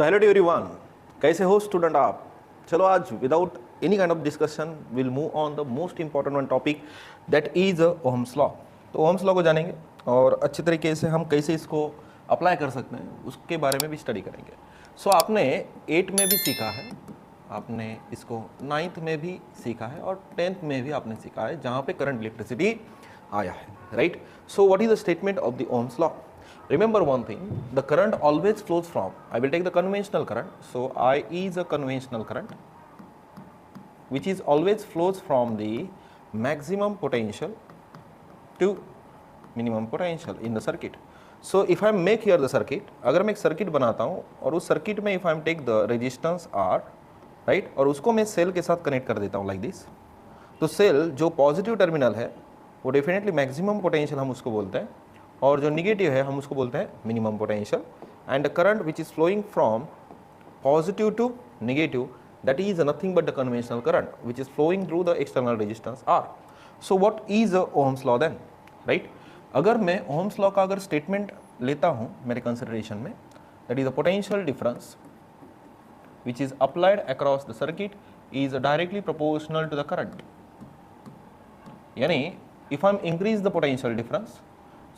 So hello to everyone, कैसे हो student आप। चलो आज without any kind of discussion will move on the most important one topic that is Ohm's law. तो Ohm's law को जानेंगे और अच्छे तरीके से हम कैसे इसको अप्लाई कर सकते हैं उसके बारे में भी स्टडी करेंगे। सो आपने 8 में भी सीखा है, आपने इसको 9th में भी सीखा है और 10th में भी आपने सीखा है जहाँ पे करंट इलेक्ट्रिसिटी आया है, right. So what is the statement of the Ohm's law? Remember one thing, the current always flows from, I will take the conventional current, so I is a conventional current which is always flows from the maximum potential to minimum potential in the circuit. So if I make here the circuit, अगर मैं एक circuit बनाता हूँ और उस circuit में if I take the resistance R, right, और उसको मैं सेल के साथ कनेक्ट कर देता हूँ like this, तो सेल जो पॉजिटिव टर्मिनल है वो डेफिनेटली मैक्सिमम पोटेंशियल हम उसको बोलते हैं और जो निगेटिव है हम उसको बोलते हैं minimum potential. And the current which is flowing from positive to negative that is nothing but the conventional current which is flowing through the external resistance R. So what is Ohm's law then, right. अगर मैं Ohm's law का अगर statement लेता हूँ मेरे consideration में, that is the potential difference which is applied across the circuit is directly proportional to the current. यानी if I am increase the potential difference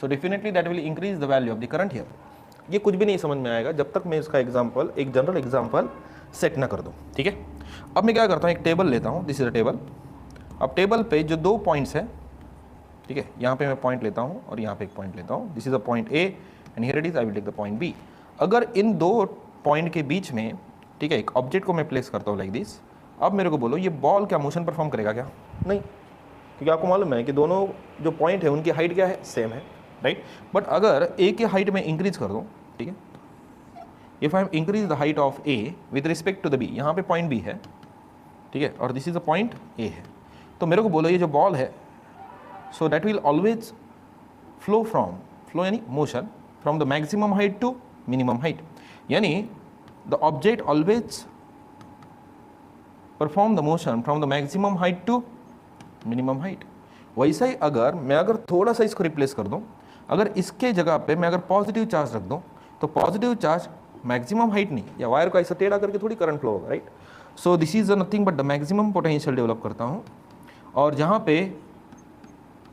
so definitely that will increase the value of the current here। ये कुछ भी नहीं समझ में आएगा जब तक मैं इसका एग्जांपल, एक जनरल एग्जांपल सेट ना कर दूं, ठीक है। अब मैं क्या करता हूँ, एक टेबल लेता हूँ, दिस इज अ टेबल। अब टेबल पे जो 2 पॉइंट्स हैं, ठीक है, यहाँ पे मैं पॉइंट लेता हूँ और यहाँ पे एक पॉइंट लेता हूँ, this is a point A and here it is I will take the point B. अगर इन 2 पॉइंट के बीच में, ठीक है, एक ऑब्जेक्ट को मैं प्लेस करता हूँ लाइक दिस। अब मेरे को बोलो ये बॉल क्या मोशन परफॉर्म करेगा क्या? नहीं, क्योंकि आपको मालूम है कि दोनों जो पॉइंट है उनकी हाइट क्या है, सेम है, राइट। बट अगर ए के हाइट में इंक्रीज कर दूं, ठीक है, if I increase the height of A with respect to the B, यहाँ पे पॉइंट बी है, ठीक है, और this is the point A है, तो मेरे को बोलो ये जो बॉल है, so that will always flow यानी motion from the maximum height to minimum height. यानी the object always perform the motion from the maximum height to minimum height. वैसा ही अगर थोड़ा सा इसको रिप्लेस कर दूं, अगर इसके जगह पे मैं अगर पॉजिटिव चार्ज रख दूं, तो पॉजिटिव चार्ज मैक्सिमम हाइट नहीं, या वायर को ऐसा टेढ़ा करके थोड़ी करंट फ्लो होगा, right. So this is nothing but the maximum potential develop करता हूं, और जहां पे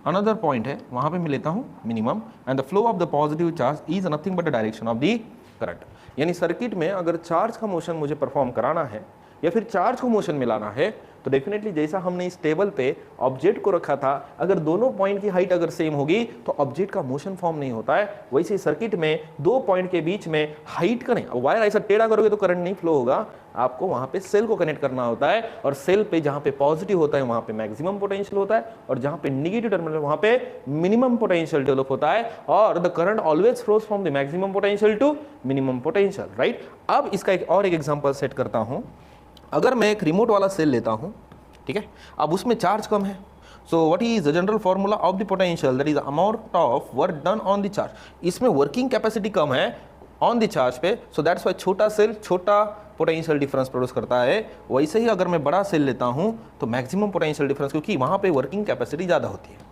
अनदर पॉइंट है वहां पे मैं लेता हूं minimum, and the flow of the positive charge is nothing but the direction of the current. यानी सर्किट में अगर चार्ज का मोशन मुझे परफॉर्म कराना है या फिर चार्ज को मोशन में लाना है, तो डेफिनेटली जैसा हमने इस टेबल पे ऑब्जेक्ट को रखा था, अगर दोनों पॉइंट की हाइट अगर सेम होगी तो ऑब्जेक्ट का मोशन फॉर्म नहीं होता है। वैसे सर्किट में 2 पॉइंट के बीच में हाइट का नहीं, वायर ऐसा टेढ़ा करोगे तो करंट नहीं फ्लो होगा, आपको वहां पे सेल को कनेक्ट करना होता है, और सेल पे जहां पे पॉजिटिव होता है वहां पे मैक्सिमम पोटेंशियल होता है, और जहां पे निगेटिव टर्मिनल वहां पे मिनिमम पोटेंशियल डेवलप होता है, और the current always flows from the maximum potential to minimum potential, right. अब इसका एक और एग्जांपल सेट करता हूं। अगर मैं एक रिमोट वाला सेल लेता हूं, ठीक है, अब उसमें चार्ज कम है, सो what is the general formula of the potential, that is the amount of work done on the charge. इसमें वर्किंग कैपेसिटी कम है ऑन द चार्ज पे, सो दैट्स व्हाई छोटा सेल छोटा पोटेंशियल डिफरेंस प्रोड्यूस करता है। वैसे ही अगर मैं बड़ा सेल लेता हूं तो मैक्सिमम पोटेंशियल डिफरेंस, क्योंकि वहां पे वर्किंग कैपेसिटी ज़्यादा होती है।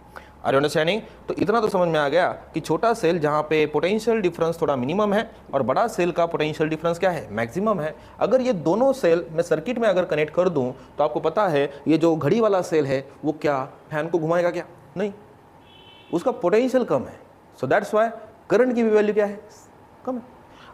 Are you understanding? तो इतना तो समझ में आ गया कि छोटा सेल जहां पे पोटेंशियल डिफरेंस थोड़ा मिनिमम है और बड़ा सेल का पोटेंशियल डिफरेंस क्या है, मैक्सिमम है। अगर ये दोनों सेल मैं सर्किट में अगर कनेक्ट कर दूं तो आपको पता है ये जो घड़ी वाला सेल है वो क्या फैन को घुमाएगा क्या? नहीं, उसका पोटेंशियल कम है, सो दैट्स व्हाई करंट की भी वैल्यू क्या है, कम है।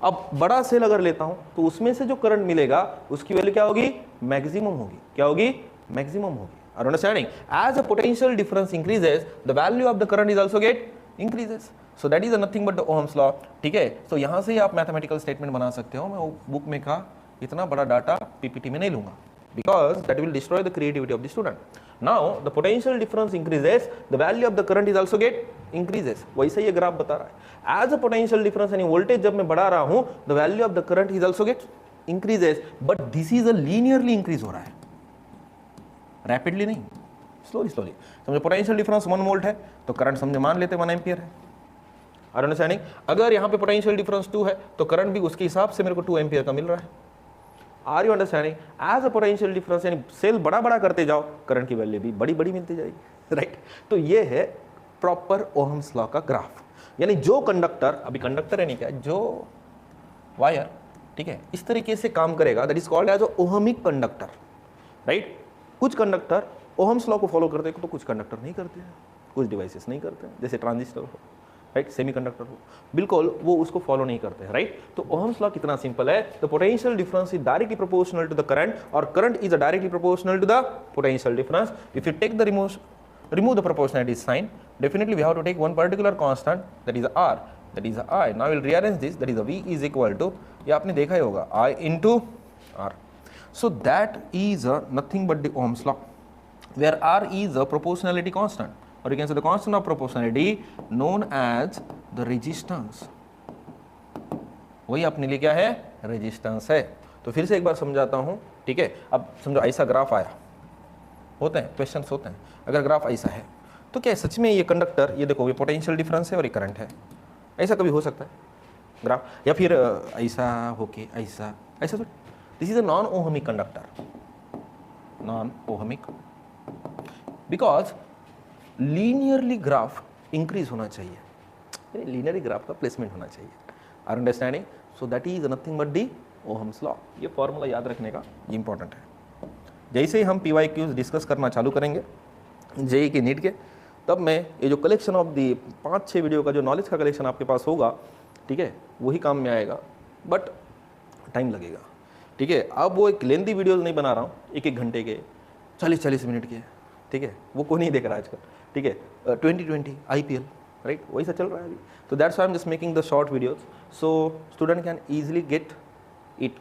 अब बड़ा सेल अगर लेता हूं तो उसमें से जो करंट मिलेगा उसकी वैल्यू क्या होगी, मैक्सिमम होगी। क्या होगी? मैक्सिमम होगी। Are you understanding? As the potential difference increases, the value of the current is also get increases. So that is nothing but the Ohm's law. ठीक है, so यहाँ से ही आप मैथमेटिकल स्टेटमेंट बना सकते हो। मैं बुक में का इतना बड़ा डाटा पीपीटी में नहीं लूंगा, because that will destroy the creativity of the student. Now the potential difference increases, the value of the current is also get increases. वैसे ही ये ग्राफ बता रहा है। As a potential difference यानी वोल्टेज जब मैं बढ़ा रहा हूँ, the value of the current is also get increases, but this is a linearly increase हो रहा है, रैपिडली नहीं, स्लोली। समझो पोटेंशियल डिफरेंस 1 वोल्ट है तो करंट समझो मान लेते 1 एम्पियर है। Are understanding? अगर यहाँ पे पोटेंशियल डिफरेंस 2 है तो करंट भी उसके हिसाब से मेरे को 2 एम्पियर का मिल रहा है। Are you understanding? As a potential difference यानी सेल बड़ा करते जाओ, करंट की वैल्यू भी बड़ी मिलती जाएगी, राइट। तो ये है प्रॉपर ओहम्स लॉ का ग्राफ। यानी जो कंडक्टर, अभी कंडक्टर है नहीं क्या, जो वायर ठीक है, इस तरीके से काम करेगा, that is called as ohmic conductor, right. कुछ कंडक्टर ओहम्स लॉ को फॉलो करते हैं तो कुछ कंडक्टर नहीं करते हैं, कुछ डिवाइसेस नहीं करते हैं, जैसे ट्रांजिस्टर हो, राइट, सेमीकंडक्टर हो, बिल्कुल वो उसको फॉलो नहीं करते हैं, राइट। तो ओहम्स लॉ कितना सिंपल है, the potential difference is directly proportional to the current और current is directly proportional to the potential difference. If you take the remove the proportionality sign, definitely we have to take one particular constant, that is R, that is I. Now we'll rearrange this, that is V is equal to, ये आपने देखा ही होगा, I into R. So that is nothing but the Ohm's law, where R is a proportionality constant, or you can say the constant of proportionality known as the resistance. वही अपने लिए क्या है, resistance है। तो फिर से एक बार समझाता हूँ, ठीक है। अब समझो ऐसा ग्राफ आया, होते हैं क्वेश्चंस होते हैं, अगर ग्राफ ऐसा है तो क्या है सच में ये कंडक्टर, ये देखो ये पोटेंशियल डिफरेंस है और ये करंट है, ऐसा कभी हो सकता है ग्राफ, या फिर ऐसा होके ऐसा ऐसा, तो this is a non ohmic conductor, non ohmic, because linearly graph increase होना चाहिए, लीनियरली ग्राफ का प्लेसमेंट होना चाहिए, are understanding. So that is nothing but the Ohm's law, ये फॉर्मूला याद रखने का ये इंपॉर्टेंट है। जैसे ही हम PYQs डिस्कस करना चालू करेंगे जेई के नीट के, तब मैं ये जो कलेक्शन ऑफ दी 5-6 वीडियो का जो नॉलेज का कलेक्शन आपके पास होगा, ठीक है, वही काम में आएगा, बट टाइम लगेगा, ठीक है। अब वो एक लेंथी वीडियोज नहीं बना रहा हूँ 1-1 घंटे के, 40-40 मिनट के, ठीक है, वो कोई नहीं देख रहा आजकल, ठीक है। 2020 IPL, राइट, वही सा चल रहा है अभी, तो that's why I am just making the short videos, so student can easily get it,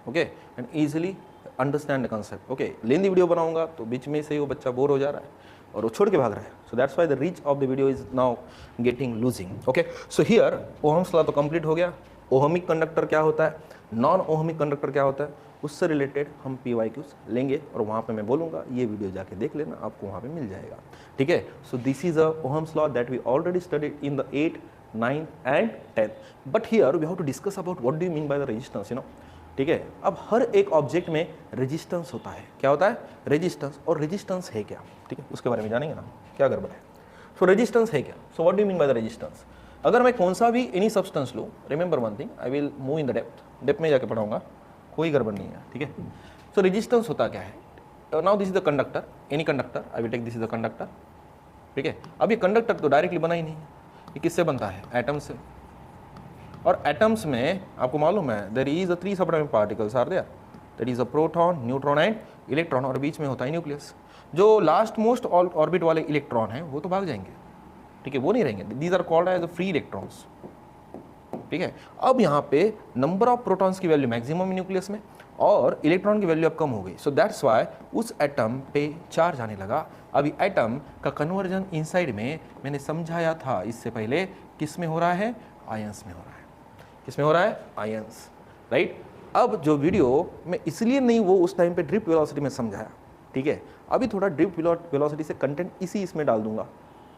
okay, and easily understand the concept, okay. Lengthy video बनाऊंगा तो बीच में से वो बच्चा बोर हो जा रहा है और वो छोड़ के भाग रहा है, so that's why the reach of the video is now getting losing, okay. So here Ohm's law तो कंप्लीट हो गया, ओहमिक कंडक्टर क्या होता है, नॉन ओहमिक कंडक्टर क्या होता है, उससे रिलेटेड हम PYQs लेंगे और वहाँ पे मैं बोलूँगा ये वीडियो जाके देख लेना, आपको वहाँ पे मिल जाएगा, ठीक है। So this is a Ohm's law that we already studied in the 8th, 9th and 10th, but here we have to discuss about what do you mean by the resistance, you know, ठीक है। अब हर एक object में resistance होता है, क्या होता है, रेजिस्टेंस, और रेजिस्टेंस है क्या, ठीक है, उसके बारे में जानेंगे ना, क्या गड़बड़ है। सो रेजिस्टेंस है क्या, सो what do you mean by the resistance. अगर मैं कौन सा भी एनी सब्सटेंस लूँ, remember one thing, I will move in the depth में जाके पढ़ाऊंगा, कोई गड़बड़ नहीं है, ठीक है। सो रेजिस्टेंस होता क्या है, now this is the conductor, any conductor, I will take this is the conductor, ठीक है। अब ये कंडक्टर तो डायरेक्टली बना ही नहीं, ये किससे बनता है, एटम से, और एटम्स में आपको मालूम है there is 3 subatomic particles are there, that is a proton, neutron and electron, और बीच में होता है न्यूक्लियस। जो लास्ट मोस्ट ऑर्बिट वाले इलेक्ट्रॉन हैं वो तो भाग जाएंगे, ठीक है, वो नहीं रहेंगे, these are called as free electrons, ठीक है। अब यहाँ पे नंबर ऑफ प्रोटॉन्स की वैल्यू मैक्सिमम न्यूक्लियस में और इलेक्ट्रॉन की वैल्यू अब कम हो गई, सो दैट्स वाई उस एटम पे चार्ज आने लगा। अभी एटम का कन्वर्जन इनसाइड में मैंने समझाया था इससे पहले, किस में हो रहा है, आयंस में हो रहा है, किसमें हो रहा है, आयंस, राइट। अब जो वीडियो मैं इसलिए नहीं वो उस टाइम पे ड्रिप वेलोसिटी में समझाया, ठीक है, अभी थोड़ा ड्रिप वेलोसिटी से कंटेंट इसी इसमें डाल दूंगा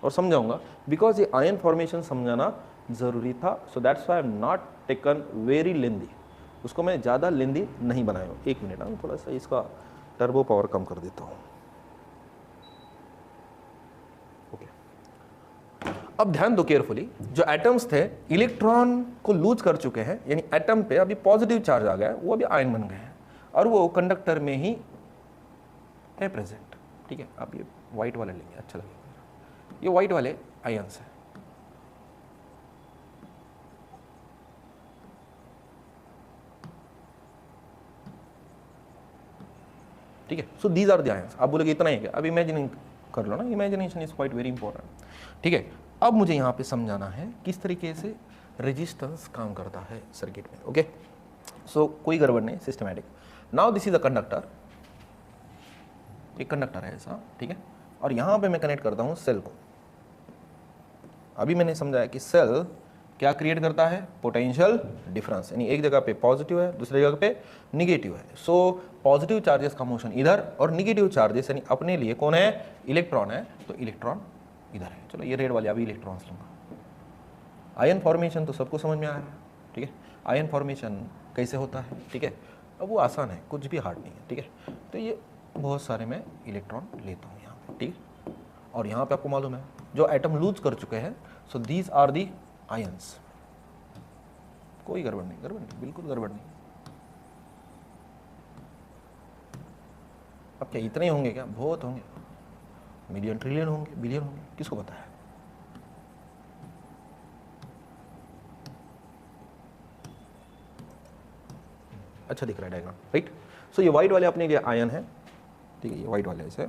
और समझाऊंगा, बिकॉज ये आयन फॉर्मेशन समझाना ज़रूरी था, सो that's Y I am not taken very lengthy, उसको मैं ज़्यादा लेंदी नहीं बनाया हूँ। 1 मिनट, हम थोड़ा सा इसका टर्बो पावर कम कर देता हूँ, ओके। अब ध्यान दो केयरफुली, जो एटम्स थे इलेक्ट्रॉन को लूज कर चुके हैं, यानी एटम पे अभी पॉजिटिव चार्ज आ गया है, वो अभी आयन बन गए हैं और वो कंडक्टर में ही है प्रेजेंट, ठीक है। आप ये व्हाइट वाले लेंगे, अच्छा लगेगा, ये व्हाइट वाले आयंस है, ठीक है। So these are the ions. आप बोलोगे इतना ही क्या, अब इमेजिनिंग कर लो ना, imagination is quite very important, ठीक है। अब मुझे यहाँ पे समझाना है किस तरीके से रेजिस्टेंस काम करता है सर्किट में, ओके। सो कोई गड़बड़ नहीं, systematic. Now this is a conductor, एक कंडक्टर है ऐसा, ठीक है, और यहाँ पे मैं कनेक्ट करता हूँ सेल को। अभी मैंने समझाया कि सेल क्या क्रिएट करता है, पोटेंशियल डिफरेंस, यानी एक जगह पे पॉजिटिव है, दूसरी जगह पे निगेटिव है। सो पॉजिटिव चार्जेस का मोशन इधर और निगेटिव चार्जेस यानी अपने लिए कौन है, इलेक्ट्रॉन है, तो इलेक्ट्रॉन इधर है। चलो ये रेड वाले अभी इलेक्ट्रॉन्स लूँगा। आयन फॉर्मेशन तो सबको समझ में आ रहा है, ठीक है। आयन फॉर्मेशन कैसे होता है, ठीक है, अब वो आसान है, कुछ भी हार्ड नहीं है, ठीक है। तो ये बहुत सारे मैं इलेक्ट्रॉन लेता हूँ यहाँ पे, ठीक है। और यहाँ पे आपको मालूम है जो एटम लूज कर चुके हैं, so these are the ions. कोई गड़बड़ नहीं, बिल्कुल गड़बड़ नहीं, क्या इतने ही होंगे क्या? बहुत होंगे, मिलियन ट्रिलियन होंगे, बिलियन होंगे, किसको पता है? अच्छा दिख रहा है डायग्राम, राइट? सो ये व्हाइट वाले अपने लिए आयन है, ठीक है, ये व्हाइट वाले ऐसे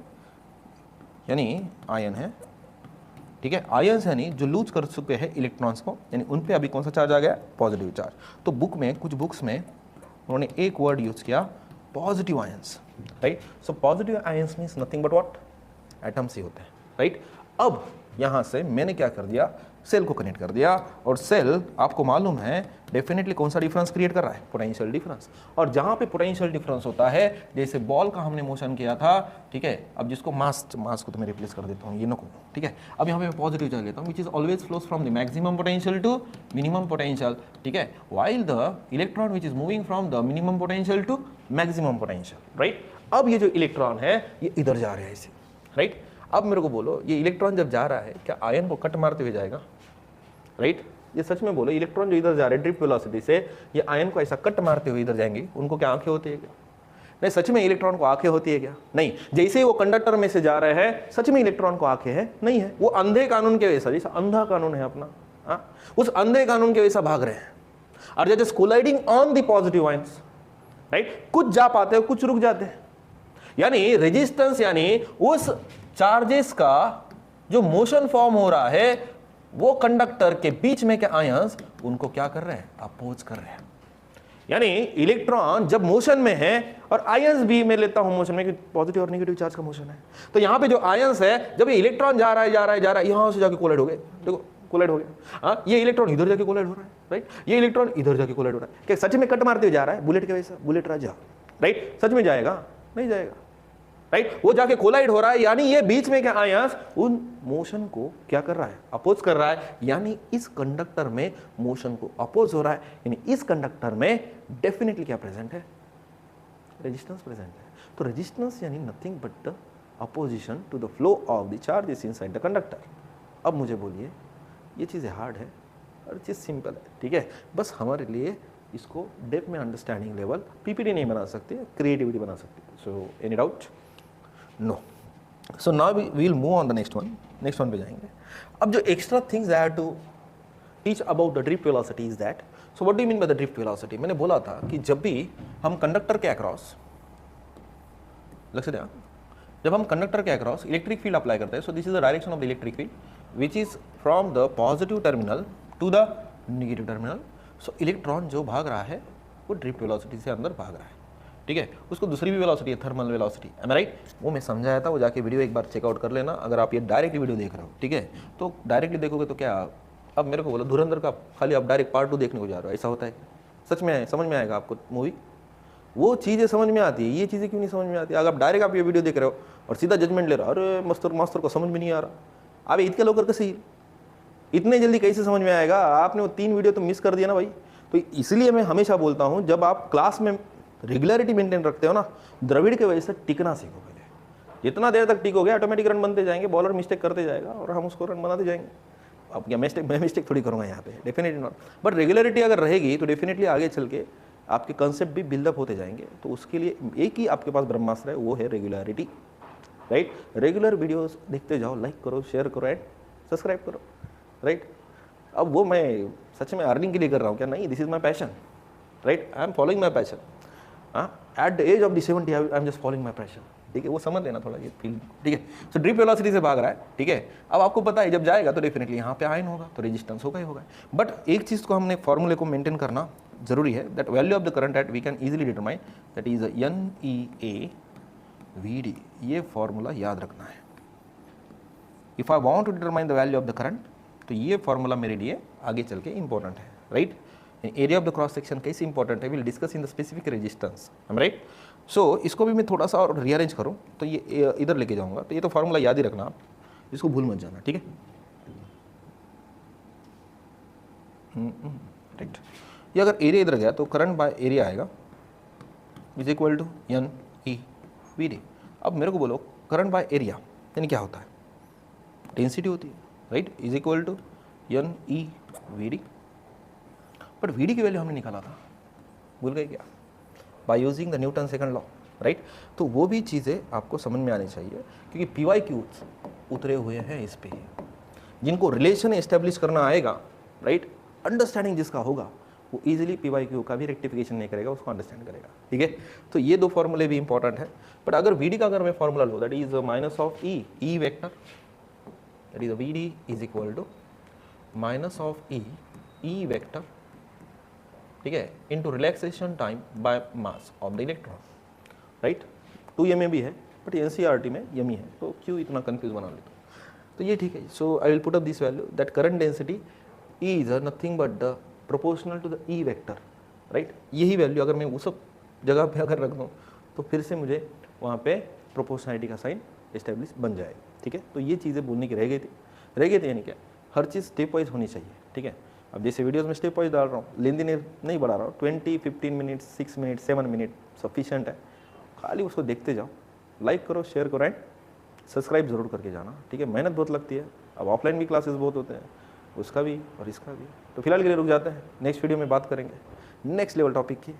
यानी आयन है, ठीक है। आयंस यानी जो लूज कर चुके हैं इलेक्ट्रॉन्स को, यानी उन पे अभी कौन सा चार्ज आ गया? Positive charge. तो बुक में, कुछ बुक्स में उन्होंने एक वर्ड यूज किया, positive ions, right? So positive ions means nothing but what? Atoms ही होते हैं, राइट? अब यहां से मैंने क्या कर दिया? सेल को कनेक्ट कर दिया, और सेल आपको मालूम है डेफिनेटली कौन सा डिफरेंस क्रिएट कर रहा है? Potential difference. और जहां पे पोटेंशियल डिफरेंस होता है, जैसे बॉल का हमने मोशन किया था, ठीक है, अब जिसको मास को तो मैं रिप्लेस कर देता हूं, ये नको, ठीक है। अब यहाँ पे मैं पॉजिटिव चार्ज लेता हूँ, which is always flows from the maximum potential to minimum potential, ठीक है, while the electron which is moving from the minimum potential to maximum potential, right? अब ये जो इलेक्ट्रॉन है ये इधर जा रहे हैं ऐसे, राइट? अब मेरे को बोलो, ये इलेक्ट्रॉन जब जा रहा है क्या आयन को कट मारते हुए जाएगा? राइट? ये सच में बोलो, इलेक्ट्रॉन जो इधर जा रहे हैं ड्रिफ्ट वेलोसिटी से, ये आयन को ऐसा कट मारते हुए इधर जाएंगे, उनको क्या आंखें होती है क्या? नहीं, सच में इलेक्ट्रॉन को आंखें होती है क्या? नहीं। जैसे ही वो कंडक्टर में से जा रहे हैं, सच में इलेक्ट्रॉन को आंखें हैं? नहीं है। वो अंधे कानून के वैसा, जैसा अंधा कानून है अपना, उस अंधे कानून के वैसा भाग रहे हैं। और just colliding on the positive ions, right? कुछ जा पाते हैं, कुछ रुक जाते हैं। यानी रेजिस्टेंस, यानी उस चार्जेस का जो मोशन फॉर्म हो रहा है, वो कंडक्टर के बीच में के आयंस उनको क्या कर रहे हैं? अपोज कर रहे हैं। यानी इलेक्ट्रॉन जब मोशन में है, और आयंस भी मैं लेता हूं मोशन में, क्योंकि पॉजिटिव और नेगेटिव चार्ज का मोशन है, तो यहां पे जो आयंस है, जब ये इलेक्ट्रॉन जा रहा है यहां से जाके कोलाइड हो गए, देखो कोलाइड हो गया। ये इलेक्ट्रॉन इधर जाके कोलाइड हो रहा है, राइट? ये इलेक्ट्रॉन इधर जाके कोलाइड हो रहा है। क्या सच में कट मारते हुए जा रहा है? बुलेट के वैसा, बुलेट राजा, राइट? सच में जाएगा? नहीं जाएगा, राइट? वो जाके कोलाइड हो रहा है, यानी ये बीच में क्या आयंस उन मोशन को क्या कर रहा है? अपोज कर रहा है। यानी इस कंडक्टर में मोशन को अपोज हो रहा है, यानी इस कंडक्टर में डेफिनेटली क्या प्रेजेंट है? रेजिस्टेंस प्रेजेंट है। तो रेजिस्टेंस यानी nothing but the opposition to the flow of the charges inside the conductor. अब मुझे बोलिए, ये चीज़ें हार्ड है और चीज़ सिंपल है, ठीक है? बस हमारे लिए इसको डेप्थ में अंडरस्टैंडिंग लेवल पीपीटी नहीं बना सकते, क्रिएटिविटी बना सकते। So any doubt? No. So now we will move on the next one पे जाएंगे। अब जो extra things I have to teach about the drift velocity is that, so what do you mean by the drift velocity? मैंने बोला था कि जब भी हम कंडक्टर के अक्रॉस, लक्ष्य देना, जब हम कंडक्टर के अक्रॉस इलेक्ट्रिक फील्ड अप्लाई करते हैं, so this is the direction of the electric field which is from the positive terminal to the negative terminal. So electron जो भाग रहा है वो ड्रिफ्ट वेलोसिटी से अंदर भाग रहा है, ठीक है? उसको दूसरी भी वेलोसिटी है, थर्मल वेलोसिटी, एम आई राइट? वो मैं समझाया था, वो जाके वीडियो एक बार चेकआउट कर लेना अगर आप ये डायरेक्टली वीडियो देख रहे हो, ठीक है? तो डायरेक्टली देखोगे तो क्या, अब मेरे को बोलो धुरंधर का खाली आप डायरेक्ट पार्ट 2 देखने को जा रहे हो, ऐसा होता है? सच में समझ में आएगा आपको मूवी? वो चीज़ें समझ में आती है, ये चीज़ें क्यों नहीं समझ में आती? अगर आप डायरेक्ट आप ये वीडियो देख रहे हो और सीधा जजमेंट ले रहे हो, अरे मास्टर को समझ में नहीं आ रहा, अब इतने लोग कैसे, इतने जल्दी कैसे समझ में आएगा? आपने वो 3 वीडियो तो मिस कर दिया ना भाई। तो इसलिए मैं हमेशा बोलता हूँ, जब आप क्लास में रेगुलरिटी मेंटेन रखते हो ना, द्रविड़ के वजह से टिकना सीखो पहले। जितना देर तक टिकोगे ऑटोमेटिक रन बनते जाएंगे, बॉलर मिस्टेक करते जाएगा और हम उसको रन बनाते जाएंगे। अब क्या मैं मिस्टेक थोड़ी करूँगा यहाँ पे? Definitely not. बट रेगुलरिटी अगर रहेगी तो डेफिनेटली आगे चल के आपके कंसेप्ट भी बिल्डअप होते जाएंगे। तो उसके लिए एक ही आपके पास ब्रह्मास्त्र है, वो है रेगुलरिटी, राइट? रेगुलर वीडियोस देखते जाओ, लाइक करो, शेयर करो एंड सब्सक्राइब करो, राइट? अब वो मैं सच में अर्निंग के लिए कर रहा हूँ क्या? नहीं, this is my passion, right? I am following my passion. At the age of the 70 I am just following my passion, ठीक है? वो समझ लेना थोड़ा ये फील, ठीक है? सो ड्रिफ्ट वेलोसिटी से भाग रहा है, ठीक है? अब आपको पता है जब जाएगा तो डेफिनेटली यहाँ पे आयन होगा, तो रेजिस्टेंस होगा ही होगा। बट एक चीज़ को हमने फॉर्मूले को मेंटेन करना जरूरी है, that value of the current at we can easily determine, that is NEA VD। ये फॉर्मूला याद रखना है। If I want to determine the value of the current, तो ये फॉर्मूला मेरे लिए आगे चल के इंपॉर्टेंट है, right? Area of the cross section कैसे इंपॉर्टेंट है, will discuss in the specific resistance, हम राइट? सो इसको भी मैं थोड़ा सा और रीअरेंज करूँ तो ये इधर लेके जाऊँगा, तो ये तो फॉर्मूला याद ही रखना आप, इसको भूल मत जाना, ठीक है? राइट। ये अगर एरिया इधर गया तो करंट बाय एरिया आएगा इज इक्वल टू NEVD। अब मेरे को बोलो करंट बाय एरिया यानी क्या होता है? डेंसिटी होती है, right? Is equal to NEVD। But VD की वैल्यू हमने निकाला था, भूल गए क्या? By using the Newton second law, right. तो वो भी चीज़ें आपको समझ में आनी चाहिए, क्योंकि PYQ उतरे हुए हैं इस पे। जिनको रिलेशन एस्टेब्लिश करना आएगा, राइट, अंडरस्टैंडिंग जिसका होगा, वो इजीली PYQ का भी रेक्टिफिकेशन नहीं करेगा, उसको अंडरस्टैंड करेगा, ठीक है। तो ये दो फॉर्मूले भी इंपॉर्टेंट है। बट अगर VD का अगर मैं फॉर्मूला लो, that is minus of E vector, that is VD is equal to minus of E vector, ठीक है, into relaxation time by mass of the electron, right. 2 भी है, बट NCERT में यमी है, तो क्यों इतना कंफ्यूज बना लेते हो। तो ये ठीक है। So I will put up this value that current density E is nothing but the proportional to the E vector, right. यही वैल्यू अगर मैं उस जगह पे अगर रख दूँ तो फिर से मुझे वहाँ पे प्रोपोर्शनलिटी का साइन एस्टेब्लिश बन जाएगा, ठीक है। तो ये चीज़ें बोलने की रह गई थी यानी क्या, हर चीज़ स्टेप वाइज होनी चाहिए, ठीक है। अब जैसे वीडियोस में स्टेप वाइज डाल रहा हूँ, लेंदी नहीं बढ़ा रहा हूँ, 20, 15 मिनट, 6 मिनट, 7 मिनट सफिशिएंट है, खाली उसको देखते जाओ, लाइक करो, शेयर करो एंड सब्सक्राइब जरूर करके जाना, ठीक है। मेहनत बहुत लगती है, अब ऑफलाइन भी क्लासेस बहुत होते हैं, उसका भी और इसका भी। तो फिलहाल के लिए रुक जाते हैं, नेक्स्ट वीडियो में बात करेंगे नेक्स्ट लेवल टॉपिक की।